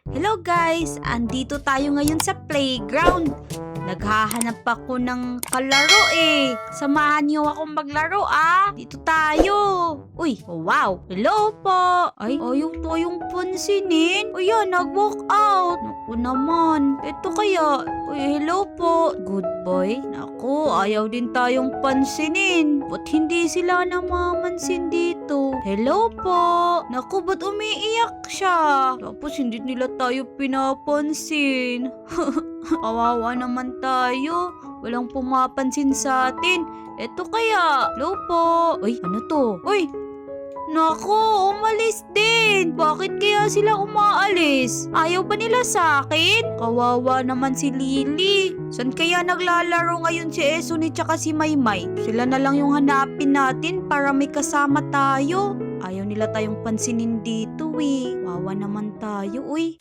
Hello guys! Andito tayo ngayon sa playground. Naghahanap ako ng kalaro eh. Samahan niyo akong maglaro ah. Dito tayo. Uy, wow. Hello po. Ay, ayaw tayong pansinin. Ayan, nag-walk out. Naku naman. Ito kaya. Uy, hello po. Good boy. Naku, ayaw din tayong pansinin. Ba't hindi sila namamansin dito? Hello po. Naku, ba't umiiyak siya? Tapos hindi nila tayo pinapansin. Kawawa naman tayo. Walang pumapansin sa atin. Eto kaya. Hello po. Uy, ano to? Uy! Nako, umalis din. Bakit kaya sila umaalis? Ayaw ba nila sa akin? Kawawa naman si Lily. San kaya naglalaro ngayon si Esuni tsaka si Maymay? Sila na lang yung hanapin natin para may kasama tayo. Ayaw nila tayong pansinin dito eh. Wawa naman tayo, uy.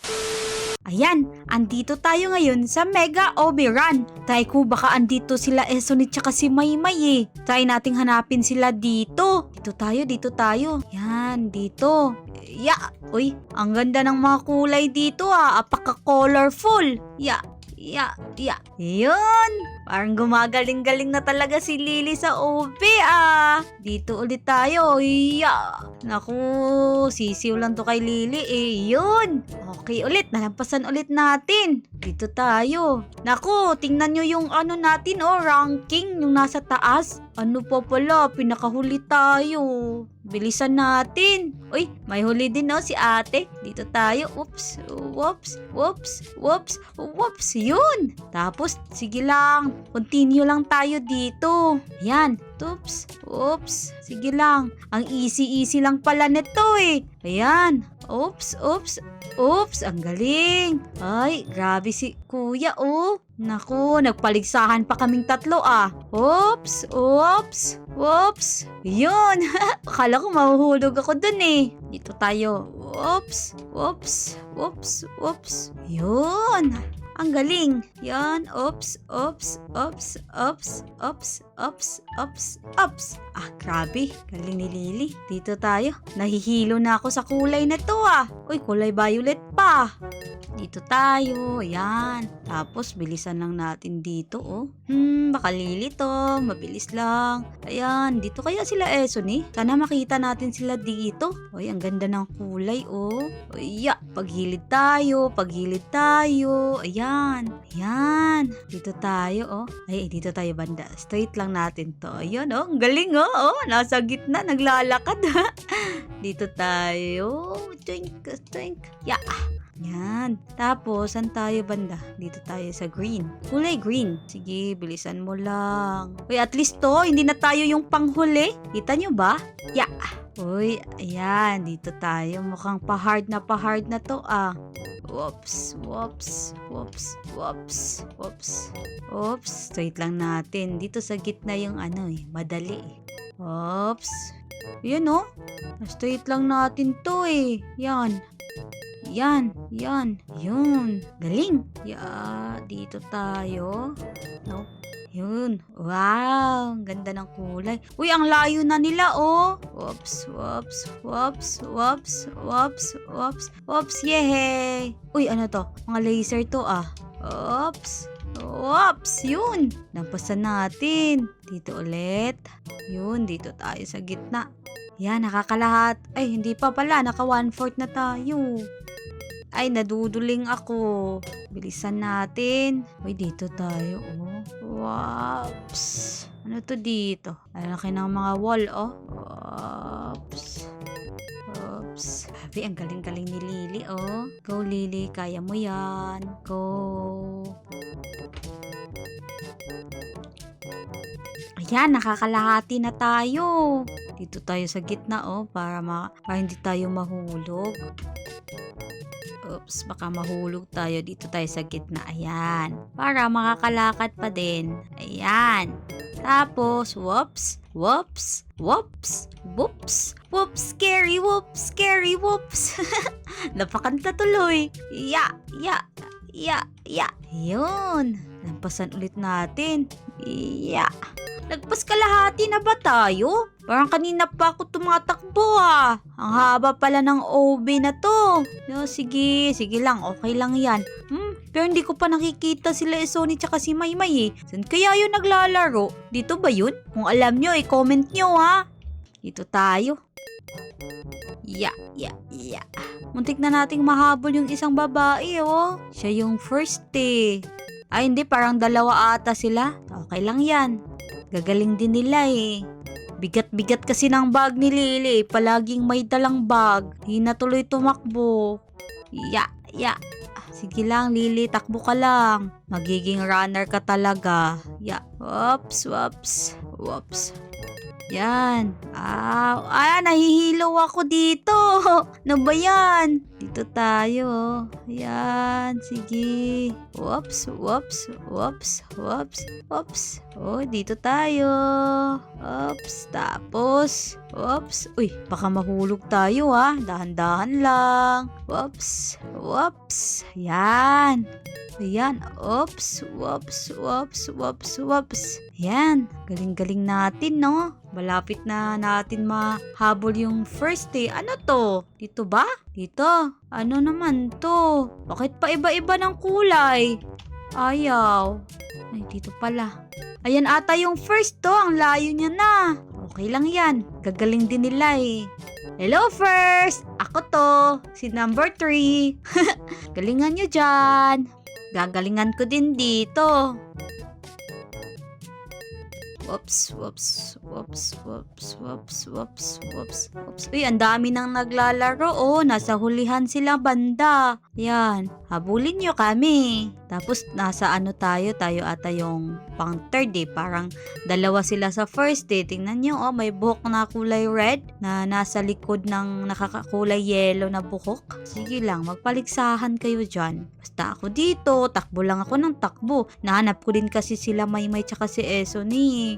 Ayan, andito tayo ngayon sa Mega Obi-Run. Try ko baka andito sila Esonit tsaka si Maymay eh. Try nating hanapin sila dito. Dito tayo. Yan, dito. Ya, uy, ang ganda ng mga kulay dito ah. Apaka-colorful. Ya. Yun. Parang gumagaling-galing na talaga si Lily sa OP ah. Dito ulit tayo. Ya. Naku, sisiw lang to kay Lily eh. Yun. Okay ulit, nalampasan ulit natin. Dito tayo. Naku, tingnan nyo yung ano natin ranking, yung nasa taas. Ano pa pala, pinakahuli tayo. Bilisan natin. Uy, may huli din si ate. Dito tayo. Whoops. Yun. Tapos, sige lang. Continue lang tayo dito. Yan. Oops. Sige lang. Ang easy lang pala nito eh. Ayan. Oops. Ang galing. Ay, grabe si kuya oh. Naku, nagpaligsahan pa kaming tatlo ah. Oops. Yun. Akala ko mahuhulog ako dun eh. Dito tayo. Oops. Yun. Ang galing. Yan. Oops. Ah, grabe. Galing ni Lily. Dito tayo. Nahihilo na ako sa kulay na to ah. Uy, kulay violet pa. Dito tayo. Ayan. Tapos, bilisan lang natin dito oh. Baka Lily to. Mabilis lang. Ayan. Dito kaya sila Esoni? Sana makita natin sila dito. Uy, ang ganda ng kulay oh. Uy, paghilid tayo. Ayan. Dito tayo oh. Ay, dito tayo banda. Straight lang natin to. Ayan oh. Ang galing oh. Nasa gitna. Naglalakad. Dito tayo. Twink. Yan. Tapos, saan tayo banda? Dito tayo sa green. Kulay green. Sige, bilisan mo lang. Uy, at least to, hindi na tayo yung panghuli. Kita nyo ba? Uy, ayan. Dito tayo. Mukhang pa-hard na to ah. Whoops. Straight lang natin. Dito sa gitna yung madali. Oops. Yan oh. Straight lang natin to eh. Yan. Yun. Galing. Dito tayo. Nope. Yun. Wow. Ganda ng kulay. Uy, ang layo na nila oh. Whoops. Yehey. Uy, ano to? Mga laser to ah. Oops. Yun. Nampasan natin. Dito ulit. Yun. Dito tayo sa gitna. Yan, nakakalahat. Ay, hindi pa pala. Naka 1/4 na tayo. Ay, naduduling ako. Bilisan natin. Uy, dito tayo, oh. Whoops. Ano to dito? Ang laki ng mga wall, oh. Whoops. Sabi, ang galing-galing ni Lily, oh. Go, Lily. Kaya mo yan. Go. Ayan, nakakalahati na tayo. Dito tayo sa gitna, oh. Para hindi tayo mahulog. Oops, baka mahulog tayo. Dito tayo sa gitna. Ayan. Para makakalakad pa din. Ayan. Tapos, whoops. Scary whoops. Napakanta tuloy. Yun. Lampasan ulit natin. Lagpas kalahati na ba tayo? Parang kanina pa ako tumatakbo ah. Ang haba pala ng OB na to. No, sige lang, okay lang yan. Pero hindi ko pa nakikita sila Sony tsaka si Maymay eh. Saan kaya yun naglalaro? Dito ba yun? Kung alam nyo, i-comment nyo ha. Dito tayo. Ya. Muntik na nating mahabol yung isang babae oh. Siya yung first eh. Ay hindi, parang dalawa ata sila. Okay lang yan. Gagaling din nila eh. Bigat-bigat kasi ng bag ni Lily. Palaging may dalang bag. Hindi na tuloy tumakbo. Ya. Sige lang Lily, takbo ka lang. Magiging runner ka talaga. Ya. Whoops. Yan. Nahihilo ako dito. Ano ba yan? Dito tayo. Yan. Sige. Whoops. Oh, dito tayo. Oops. Tapos. Whoops. Uy, baka mahulog tayo ha. Dahan-dahan lang. Whoops. Yan. Ayan. Oops. Yan. Galing-galing natin, no? Malapit na natin mahabol yung first eh. Ano to? Dito ba? Dito. Ano naman to? Bakit pa iba-iba ng kulay? Ayaw. Ay, dito pala. Ayan ata yung first to. Ang layo niya na. Okay lang yan. Gagaling din nila eh. Hello first! Ako to. Si number 3. Galingan nyo dyan. Gagalingan ko din dito. Whoops. Uy, ang dami nang naglalaro. Oh, nasa hulihan sila banda. Yan, habulin nyo kami. Tapos, nasa ano tayo? Tayo ata yung pang third eh. Parang dalawa sila sa first eh. Tingnan nyo, oh, may buhok na kulay red na nasa likod ng nakakakulay yellow na buhok. Sige lang, magpaligsahan kayo dyan. Basta ako dito, takbo lang ako ng takbo. Nahanap ko din kasi sila Maymay tsaka si Esony.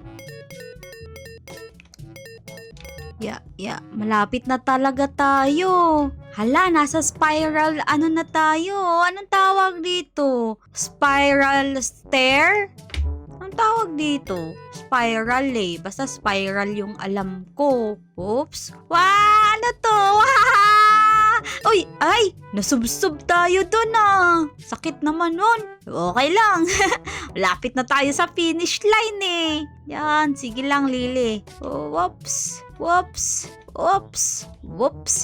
Ya, malapit na talaga tayo. Hala, nasa spiral, ano na tayo? Anong tawag dito? Spiral stair? Anong tawag dito? Spiral eh. Basta spiral yung alam ko. Oops. Ano to? Uy, ay! Nasubsob tayo dun ah. Sakit naman nun. Okay lang. Lapit na tayo sa finish line eh. Yan, sige lang Lily. Oh, whoops,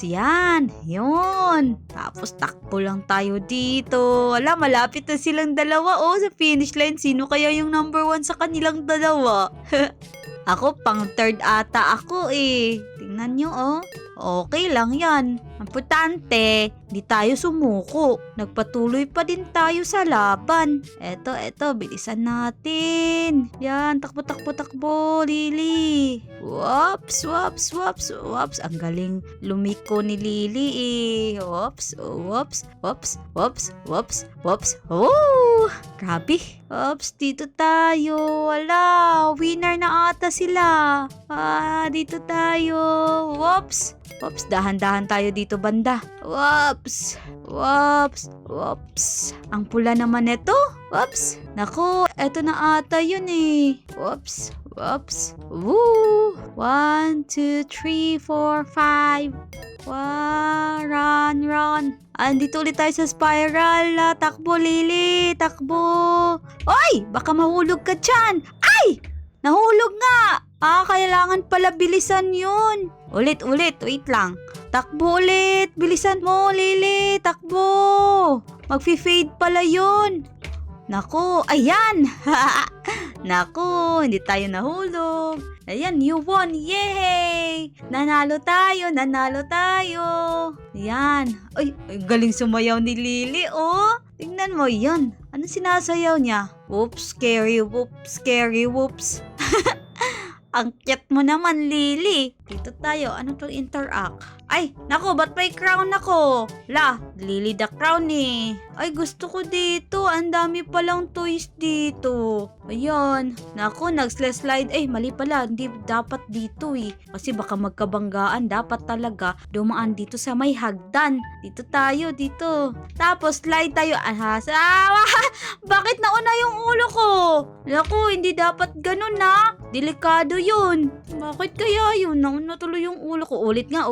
yan, yun. Tapos takbo lang tayo dito. Wala, malapit na silang dalawa. Oh, sa finish line, sino kaya yung number 1 sa kanilang dalawa? Ako, pang third ata ako eh. Tingnan nyo oh. Okay lang yan. Importante, di tayo sumuko. Nagpatuloy pa din tayo sa laban. Eto, bilisan natin. Yan, takbo, Lily. Whoops. Ang galing lumiko ni Lily eh. Whoops. Oh, grabe. Oops, dito tayo. Wala, winner na ata sila. Dito tayo. Whoops, dahan-dahan tayo dito banda. Whoops. Ang pula naman ito. Whoops. Naku, eto na ata yun eh. Whoops. Woo! 1, 2, 3, 4, 5. Run. Andito ulit tayo sa spiral. Takbo, Lily. Takbo. Oy! Baka mahulog ka dyan. Ay! Nahulog nga. Kailangan pala bilisan yun. Ulit. Wait lang. Takbo ulit. Bilisan mo, Lily. Takbo. Magfi-fade pala yun. Naku, ayan. Naku, hindi tayo nahulog. Ayan, you won. Yay! Nanalo tayo. Ayan. Ay, galing sumayaw ni Lily, oh. Tingnan mo, yan. Ano sinasayaw niya? Whoops, scary, whoops. Ang cute mo naman, Lily. Dito tayo. Ano to interact? Ay, naku, ba't may crown ako? La, Lily the Crown eh. Ay, gusto ko dito. Ang dami palang toys dito. Ayan. Naku, nag-slide. Eh, mali pala. Hindi dapat dito eh. Kasi baka magkabanggaan. Dapat talaga dumaan dito sa may hagdan. Dito tayo, dito. Tapos, slide tayo. Bakit nauna yung ulo ko? Naku, hindi dapat ganun na. Delikado yun. Bakit kaya yun? Nauna tuloy yung ulo ko. Ulit nga.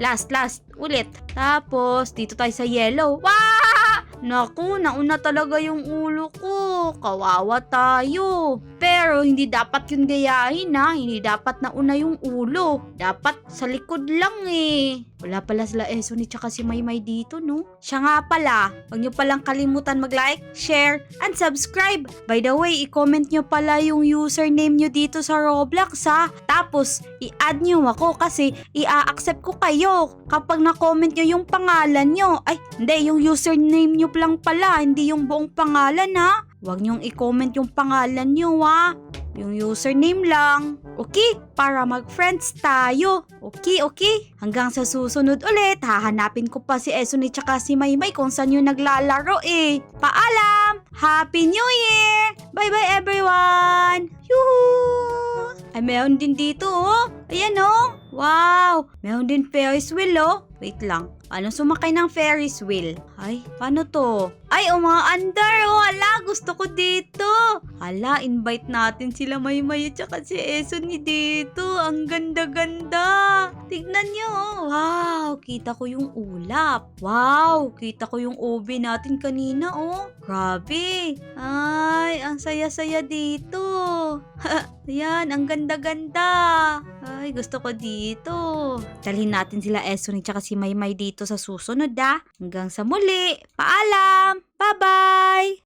Last. Ulit. Tapos, dito tayo sa yellow. Wah! Naku, nauna talaga yung ulo ko. Kawawa tayo. Pero, hindi dapat yun gayahin ha. Hindi dapat nauna yung ulo. Dapat sa likod lang eh. Wala pala sila Esoni tsaka si Maymay dito, no? Siya nga pala. Huwag nyo palang kalimutan mag-like, share, and subscribe. By the way, i-comment nyo pala yung username nyo dito sa Roblox ha. Tapos, i-add nyo ako kasi i-accept ko kayo kapag na-comment nyo yung pangalan nyo. Ay, hindi, yung username nyo lang pala, hindi yung buong pangalan ha. Huwag nyong i-comment yung pangalan nyo ha. Yung username lang. Okay? Para mag-friends tayo. Okay? Hanggang sa susunod ulit, hahanapin ko pa si Esoni tsaka si Maymay kung saan yung naglalaro eh. Paalam! Happy New Year! Bye-bye everyone! Yuhuu! Ay, meron din dito oh. Ayan oh. Wow! Meron din Ferris wheel oh. Wait lang. Paano sumakay ng Ferris wheel? Ay, paano to? Ay, umaandar oh. Hala, gusto ko dito. Hala, invite natin sila Maymay at saka si Esoni dito. Ang ganda-ganda. Tignan nyo oh. Wow, kita ko yung ulap. Wow, kita ko yung OB natin kanina oh. Grabe. Ay, ang saya-saya dito. Ayan, ang ganda-ganda. Ay, gusto ko dito. Dalhin natin sila Esoni tsaka si Maymay dito sa susunod Hanggang sa muli. Paalam. Bye-bye.